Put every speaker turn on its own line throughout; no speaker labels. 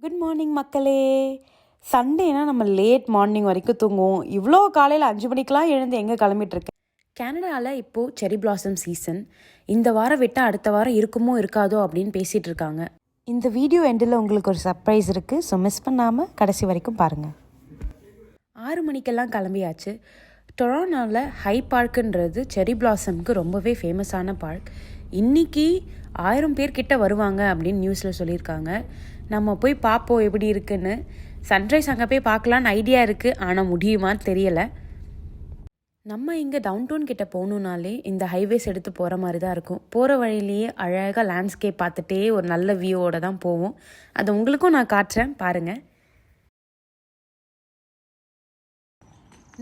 Good morning மக்களே. சண்டேனா நம்ம லேட் மார்னிங் வரைக்கும் தூங்குவோம். இவ்வளோ காலையில் 5 மணிக்கெலாம் எழுந்து எங்கே கிளம்பிட்டுருக்கேன். கனடாவில் இப்போது செரி பிளாசம் சீசன். இந்த வாரம் விட்டால் அடுத்த வாரம் இருக்குமோ இருக்காதோ அப்படின்னு பேசிகிட்டு இருக்காங்க. இந்த வீடியோ எண்டில் உங்களுக்கு ஒரு சர்ப்ரைஸ் இருக்குது. ஸோ மிஸ் பண்ணாமல் கடைசி வரைக்கும் பாருங்கள். 6 மணிக்கெல்லாம் கிளம்பியாச்சு. டொராண்டோவில் ஹை பார்க்குன்றது செரி பிளாசம்க்கு ரொம்பவே ஃபேமஸான பார்க். இன்றைக்கி 1000 பேர்கிட்ட வருவாங்க அப்படின்னு நியூஸில் சொல்லியிருக்காங்க. நம்ம போய் பார்ப்போம் எப்படி இருக்குன்னு. சன்ரைஸ் அங்கே போய் பார்க்கலான்னு ஐடியா இருக்குது, ஆனால் முடியுமான்னு தெரியலை. நம்ம இங்கே டவுன்டவுன் கிட்டே போகணுன்னாலே இந்த ஹைவேஸ் எடுத்து போகிற மாதிரி தான் இருக்கும். போகிற வழியிலேயே அழகாக லேண்ட்ஸ்கேப் பார்த்துட்டே ஒரு நல்ல வியூவோடு தான் போவோம். அதை உங்களுக்கும் நான் காட்டுறேன் பாருங்கள்.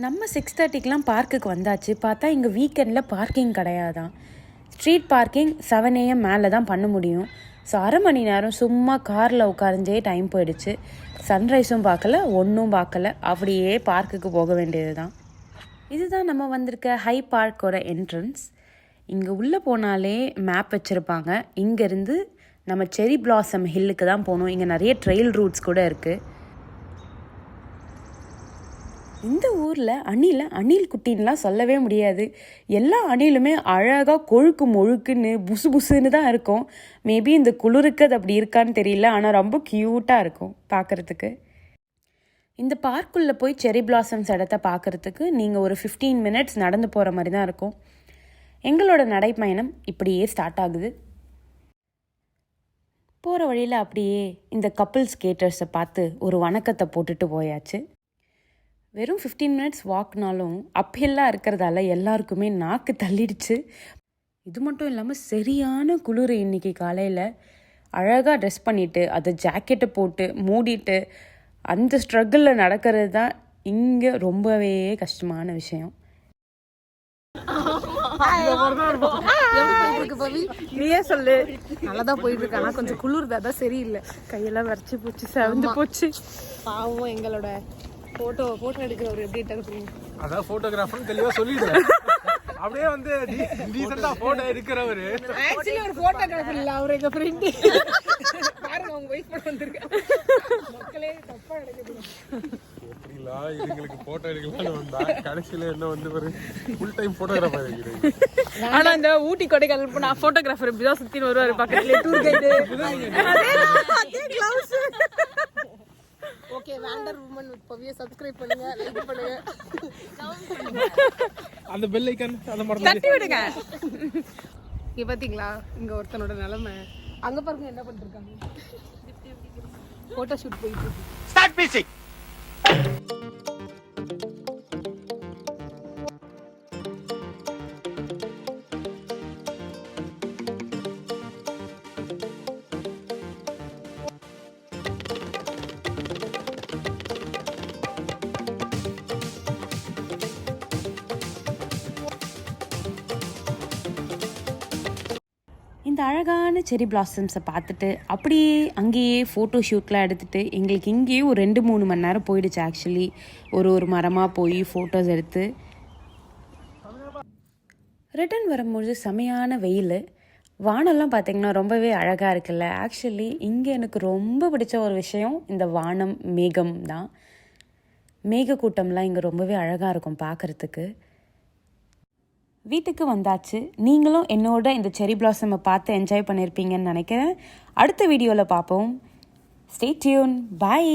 நம்ம 6:30க்கெலாம் பார்க்குக்கு வந்தாச்சு. பார்த்தா இங்கே வீக்கெண்டில் பார்க்கிங் கிடையாதான். ஸ்ட்ரீட் பார்க்கிங் 7 AM மேலே தான் பண்ண முடியும். ஸோ 1/2 மணி நேரம் சும்மா காரில் உட்கார்ந்தே டைம் போயிடுச்சு. சன்ரைஸும் பார்க்கல, ஒன்றும் பார்க்கல. அப்படியே பார்க்குக்கு போக வேண்டியது தான். இதுதான் நம்ம வந்திருக்க ஹை பார்க்கோட என்ட்ரன்ஸ். இங்கே உள்ளே போனாலே மேப் வச்சுருப்பாங்க. இங்கேருந்து நம்ம செரி பிளாசம் ஹில்லுக்கு தான் போகணும். இங்கே நிறைய ட்ரெயில் ரூட்ஸ் கூட இருக்குது. இந்த ஊரில் அணில் குட்டின்லாம் சொல்லவே முடியாது. எல்லா அணிலுமே அழகாக கொழுக்கு மொழுக்குன்னு புசு புசுன்னு தான் இருக்கும். மேபி இந்த குளிருக்கு அது அப்படி இருக்கான்னு தெரியல, ஆனால் ரொம்ப க்யூட்டாக இருக்கும் பார்க்குறதுக்கு. இந்த பார்க்குள்ளே போய் செரி பிளாசம்ஸ் இடத்த பார்க்குறதுக்கு நீங்கள் ஒரு 15 மினிட்ஸ் நடந்து போகிற மாதிரி தான் இருக்கும். எங்களோட நடைப்பயணம் இப்படியே ஸ்டார்ட் ஆகுது. போகிற வழியில் அப்படியே இந்த கப்புள் ஸ்கேட்டர்ஸை பார்த்து ஒரு வணக்கத்தை போட்டுட்டு போயாச்சு. வெறும் 15 மினிட்ஸ் வாக்னாலும் அப்ஹில்லாக இருக்கிறதால எல்லாருக்குமே நாக்கு தள்ளிடுச்சு. இது மட்டும் இல்லாமல் சரியான குளிர். இன்றைக்கி காலையில் அழகாக ட்ரெஸ் பண்ணிவிட்டு அதை ஜாக்கெட்டை போட்டு மூடிட்டு அந்த ஸ்ட்ரகிளில் நடக்கிறது தான் இங்கே ரொம்பவே கஷ்டமான விஷயம்.
நீயே சொல்லு. நல்லாதான் போயிட்டு இருக்கு, ஆனால் கொஞ்சம் குளிர் தான் சரியில்லை. கையெல்லாம் வரைச்சி போச்சு, செவந்து போச்சு. பாவம் எங்களோட போட்டோ எடுக்கிறவர் எப்படி எடுக்கிறீங்க?
அதான் போட்டோகிராஃபர்னு தெளிவா சொல்லிடுறேன். அப்படியே வந்து டீசெண்டா போட்டோ எடுக்கிறவர்.
ஆக்சுவலி ஒரு போட்டோகிராஃபர் இல்ல, அவர் எங்க ஃப்ரெண்ட். பாருங்க அவங்க வெயிட் பண்ண வந்திருக்காங்க. மக்களே தப்பா எடுக்குது.
எப்படிலா இதுங்களுக்கு போட்டோ எடுக்கலாம்னு வந்தா கடைசியில என்ன வந்து ஒரு ஃபுல் டைம் போட்டோகிராஃபர் இருக்கிறீங்க.
ஆனா இந்த ஊட்டி கொடைக்கானல் போனா போட்டோகிராஃபர் இப்படிதான் சுத்தின்னு வருவாரு. பக்கத்துல டூர் கைடு, அதே gloves. Okay, wonder woman with பவியை சப்ஸ்கிரைப் பண்ணுங்க, லைக் பண்ணுங்க,
அந்த பெல் ஐகான் அத மறந்து
தட்டி விடுங்க. இங்க பாத்தீங்களா இங்க ஒருத்தனோட நிலைமை. அங்க பாருங்க என்ன பண்ணிட்டு இருக்காங்க. போட்டோ ஷூட் போயிட்டு இருக்கு.
Start music.
இந்த அழகான செரி பிளாசம்ஸை பார்த்துட்டு அப்படியே அங்கேயே ஃபோட்டோ ஷூட்லாம் எடுத்துகிட்டு எங்களுக்கு இங்கேயே ஒரு 2-3 மணி நேரம் போயிடுச்சு. ஆக்சுவலி ஒரு மரமாக போய் ஃபோட்டோஸ் எடுத்து ரிட்டன் வரும்போது செமையான வெயில். வானம்லாம் பார்த்திங்கன்னா ரொம்பவே அழகாக இருக்குல்ல. ஆக்சுவலி இங்கே எனக்கு ரொம்ப பிடிச்ச ஒரு விஷயம் இந்த வானம், மேகம் தான். மேகக்கூட்டம்லாம் இங்கே ரொம்பவே அழகாக இருக்கும் பார்க்குறதுக்கு. வீட்டுக்கு வந்தாச்சு. நீங்களும் என்னோட இந்த செரி பிளாசமை பார்த்து என்ஜாய் பண்ணியிருப்பீங்கன்னு நினைக்கிறேன். அடுத்த வீடியோவில் பார்ப்போம். Stay tune. பை.